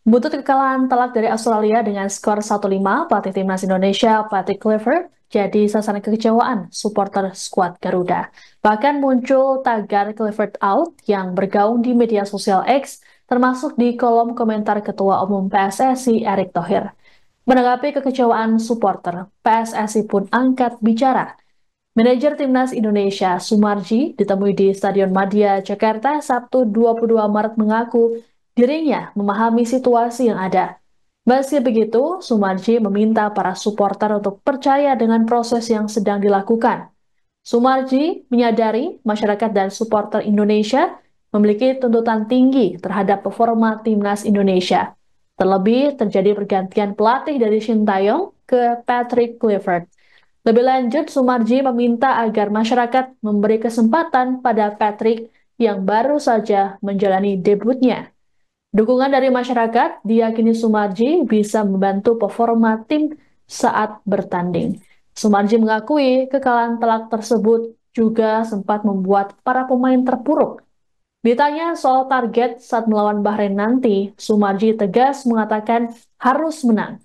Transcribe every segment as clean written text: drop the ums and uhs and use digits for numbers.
Butut kekalahan telak dari Australia dengan skor 1-5, pelatih timnas Indonesia Patrick Kluivert jadi sasaran kekecewaan supporter skuad Garuda. Bahkan muncul tagar Kluivert out yang bergaung di media sosial X, termasuk di kolom komentar Ketua Umum PSSI Erick Thohir. Menanggapi kekecewaan supporter, PSSI pun angkat bicara. Manajer Timnas Indonesia Sumarji ditemui di Stadion Madia, Jakarta, Sabtu 22 Maret mengaku dirinya memahami situasi yang ada. Meski begitu, Sumarji meminta para supporter untuk percaya dengan proses yang sedang dilakukan. Sumarji menyadari masyarakat dan supporter Indonesia memiliki tuntutan tinggi terhadap performa Timnas Indonesia. Terlebih terjadi pergantian pelatih dari Shin Tae-yong ke Patrick Kluivert. Lebih lanjut, Sumarji meminta agar masyarakat memberi kesempatan pada Patrick yang baru saja menjalani debutnya. Dukungan dari masyarakat diyakini Sumarji bisa membantu performa tim saat bertanding. Sumarji mengakui kekalahan telak tersebut juga sempat membuat para pemain terpuruk. Ditanya soal target saat melawan Bahrain nanti, Sumarji tegas mengatakan harus menang.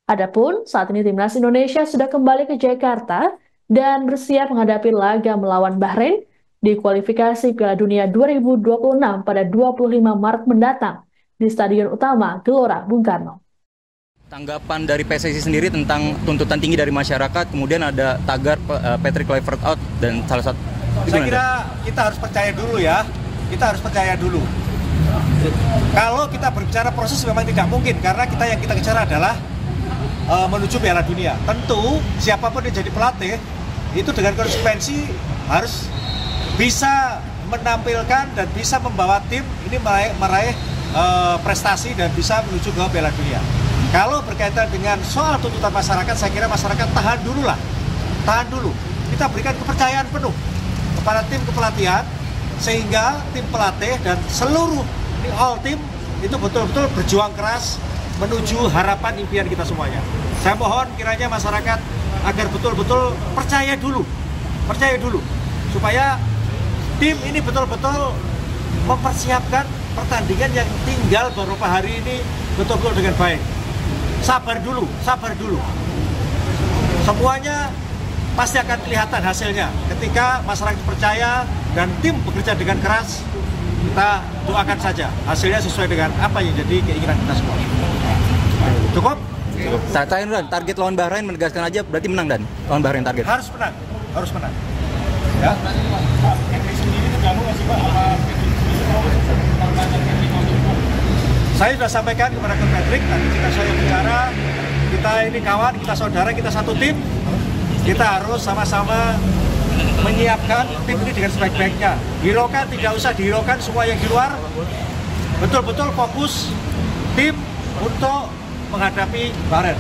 Adapun saat ini timnas Indonesia sudah kembali ke Jakarta dan bersiap menghadapi laga melawan Bahrain di kualifikasi Piala Dunia 2026 pada 25 Maret mendatang di Stadion Utama Gelora Bung Karno. Tanggapan dari PSSI sendiri tentang tuntutan tinggi dari masyarakat, kemudian ada tagar Patrick Kluivert out dan salah satu. Saya kira kita harus percaya dulu ya, kita harus percaya dulu. Kalau kita berbicara proses memang tidak mungkin karena yang kita bicara adalah menuju Piala Dunia. Tentu siapapun yang jadi pelatih itu dengan konsekuensi harus bisa menampilkan dan bisa membawa tim ini meraih prestasi dan bisa menuju ke Piala Dunia. Kalau berkaitan dengan soal tuntutan masyarakat, saya kira masyarakat tahan dulu lah, tahan dulu. Kita berikan kepercayaan penuh kepada tim kepelatihan sehingga tim pelatih dan seluruh all tim itu betul-betul berjuang keras menuju harapan impian kita semuanya. Saya mohon kiranya masyarakat agar betul-betul percaya dulu supaya tim ini betul-betul mempersiapkan pertandingan yang tinggal beberapa hari ini betul-betul dengan baik. Sabar dulu. Semuanya pasti akan kelihatan hasilnya ketika masyarakat percaya dan tim bekerja dengan keras. Kita doakan saja hasilnya sesuai dengan apa yang jadi keinginan kita semua. Cukup? Target lawan Bahrain menegaskan aja berarti menang dan lawan Bahrain target. Harus menang. Ya. Saya sudah sampaikan kepada Coach Patrick, tadi saya bicara, kita ini kawan, kita saudara, kita satu tim. Kita harus sama-sama menyiapkan tim ini dengan sebaik-baiknya. Hiraukan, tidak usah dihiraukan semua yang di luar. Betul-betul fokus tim untuk menghadapi Bahrain.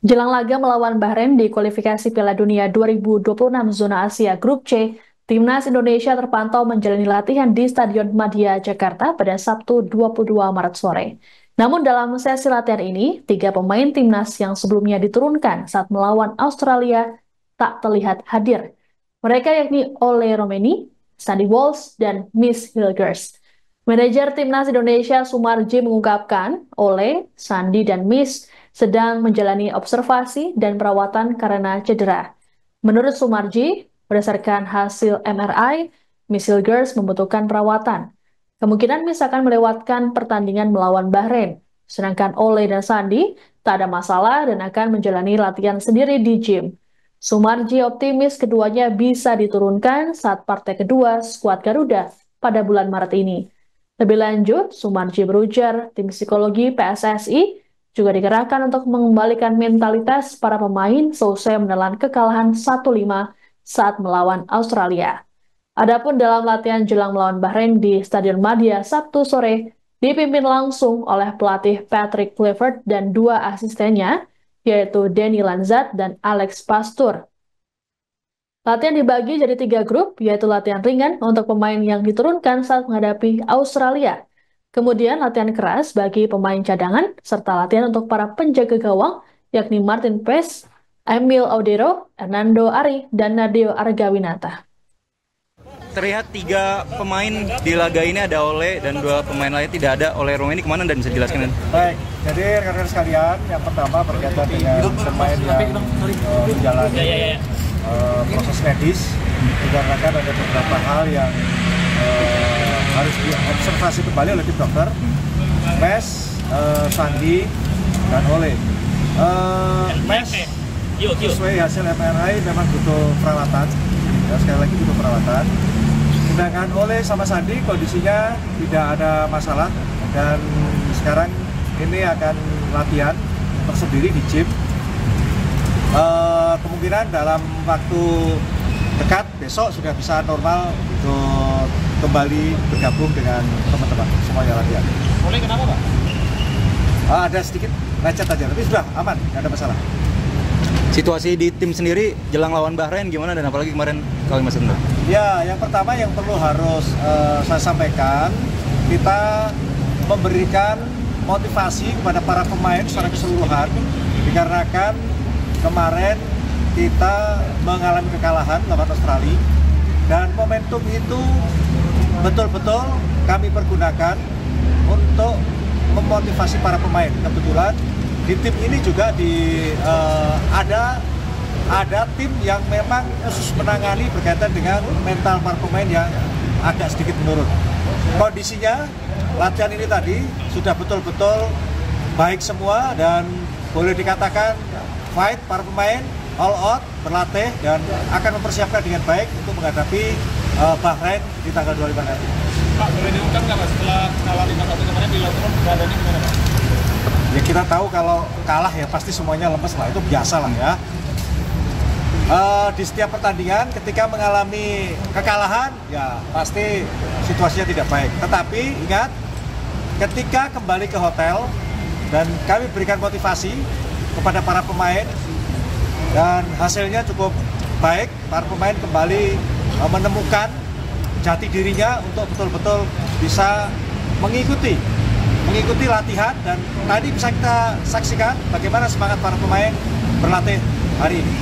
Jelang laga melawan Bahrain di kualifikasi Piala Dunia 2026 zona Asia Grup C, Timnas Indonesia terpantau menjalani latihan di Stadion Madia, Jakarta pada Sabtu 22 Maret sore. Namun dalam sesi latihan ini, 3 pemain Timnas yang sebelumnya diturunkan saat melawan Australia tak terlihat hadir. Mereka yakni Ole Romeni, Sandy Walsh, dan Miss Hilgers. Manajer Timnas Indonesia Sumarji mengungkapkan Ole, Sandy, dan Miss sedang menjalani observasi dan perawatan karena cedera. Menurut Sumarji, berdasarkan hasil MRI, Miss Hilgers membutuhkan perawatan. Kemungkinan Miss akan melewatkan pertandingan melawan Bahrain, sedangkan Ole dan Sandy tak ada masalah dan akan menjalani latihan sendiri di gym. Sumarji optimis keduanya bisa diturunkan saat partai kedua skuad Garuda pada bulan Maret ini. Lebih lanjut, Sumarji berujar tim psikologi PSSI juga dikerahkan untuk mengembalikan mentalitas para pemain seusai menelan kekalahan 1-5 saat melawan Australia. Adapun dalam latihan jelang melawan Bahrain di Stadion Madia Sabtu sore, dipimpin langsung oleh pelatih Patrick Kluivert dan 2 asistennya, yaitu Denny Lanzat dan Alex Pastur. Latihan dibagi jadi 3 grup, yaitu latihan ringan untuk pemain yang diturunkan saat menghadapi Australia. Kemudian latihan keras bagi pemain cadangan, serta latihan untuk para penjaga gawang, yakni Martin Paes, Emil Audero, Hernando Ari, dan Nadeo Argawinata. terlihat 3 pemain di laga ini ada Ole dan 2 pemain lain tidak ada. Ole Roma ini kemana dan bisa dijelaskan? Baik, jadi rekan-rekan sekalian, yang pertama berkaitan dengan pemain yang menjalani proses medis, dikarenakan ada beberapa hal yang harus diobservasi kembali oleh tim dokter. Mes, Sandi, dan Ole. Mes sesuai hasil MRI memang butuh perawatan, ya, sekali lagi butuh perawatan. Sedangkan Ole sama Sandi kondisinya tidak ada masalah dan sekarang ini akan latihan tersendiri di gym. Kemungkinan dalam waktu dekat besok sudah bisa normal untuk kembali bergabung dengan teman-teman semuanya latihan. Oleh kenapa, Pak? Ada sedikit lecet aja, tapi sudah aman, nggak ada masalah. Situasi di tim sendiri jelang lawan Bahrain gimana dan apalagi kemarin Kalimas Tengah? Ya, yang pertama yang perlu harus saya sampaikan, kita memberikan motivasi kepada para pemain secara keseluruhan, dikarenakan kemarin kita mengalami kekalahan lawan Australia dan momentum itu betul-betul kami pergunakan untuk memotivasi para pemain. Kebetulan di tim ini juga ada tim yang memang khusus menangani berkaitan dengan mental para pemain yang agak sedikit menurun. Kondisinya latihan ini tadi sudah betul-betul baik semua dan boleh dikatakan fight para pemain all out, berlatih dan akan mempersiapkan dengan baik untuk menghadapi Bahrain di tanggal 25 nanti. Pak, boleh diungkap nggak, Pak, setelah kalah 5-1 kemarin di London, keadaannya gimana, Pak? Ya kita tahu kalau kalah ya pasti semuanya lemes lah, itu biasa lah ya. Di setiap pertandingan ketika mengalami kekalahan ya pasti situasinya tidak baik. Tetapi ingat, ketika kembali ke hotel dan kami berikan motivasi kepada para pemain dan hasilnya cukup baik, para pemain kembali menemukan jati dirinya untuk betul-betul bisa mengikuti latihan dan tadi bisa kita saksikan bagaimana semangat para pemain berlatih hari ini.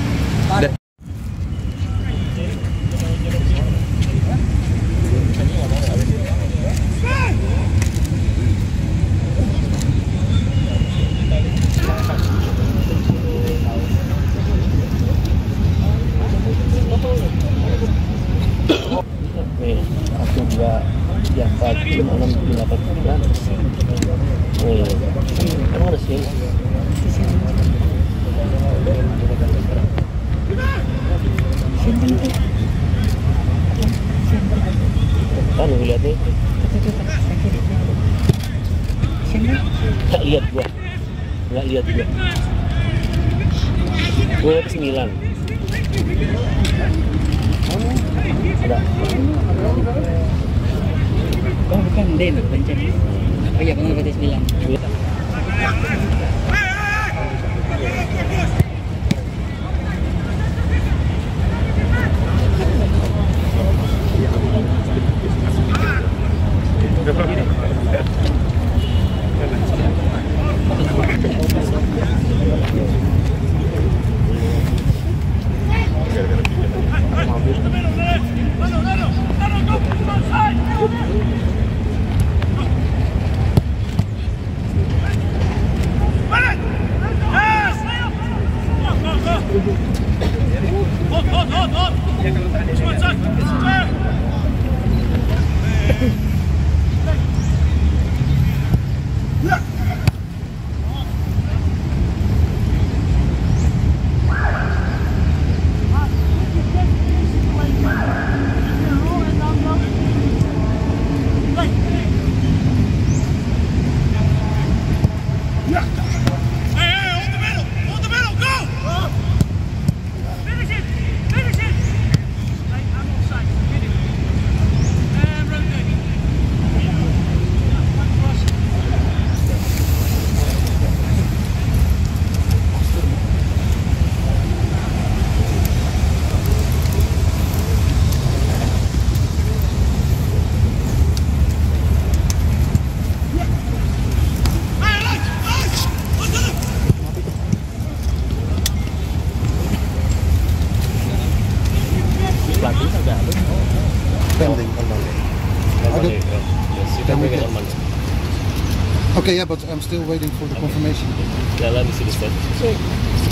Aku juga yang pagi 6-8 bulan. Emang ada sih? Kan lu lihat nih. Nggak lihat gua. Gua 9. Ada. Oh bukan, Den, pencet. Oh iya, benar berarti 9. Okay, yeah, but I'm still waiting for the confirmation. Yeah, let me see the status.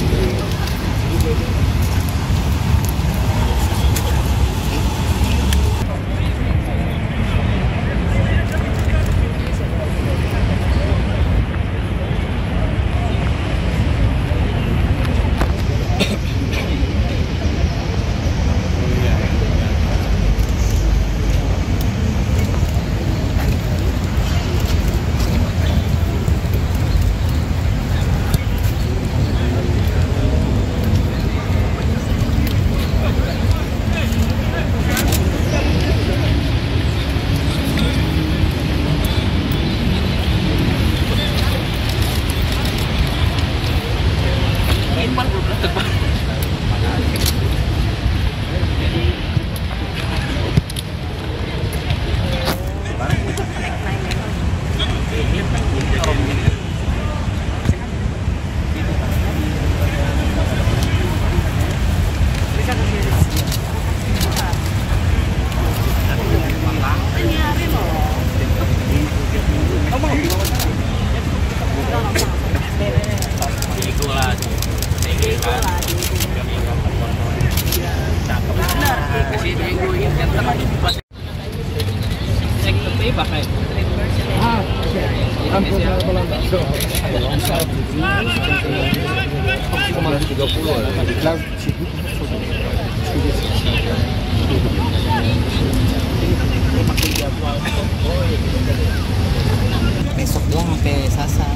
Besok doang sampai Sasa.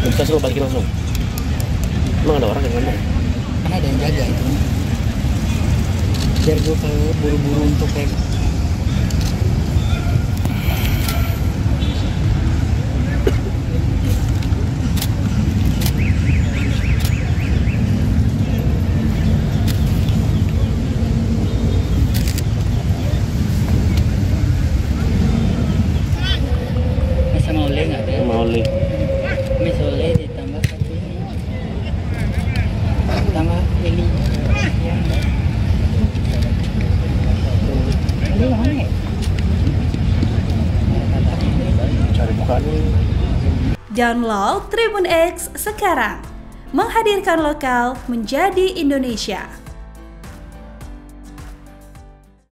Bisa suruh balikin langsung. Emang ada orang yang ngomong? Kan ada yang jaga itu. Biar gue buru-buru untuk kayak Mauli. Misalnya ditambah satu ini, tambah ini. Ini mana ya? Cari bukaan. Download Tribun X sekarang, menghadirkan lokal menjadi Indonesia.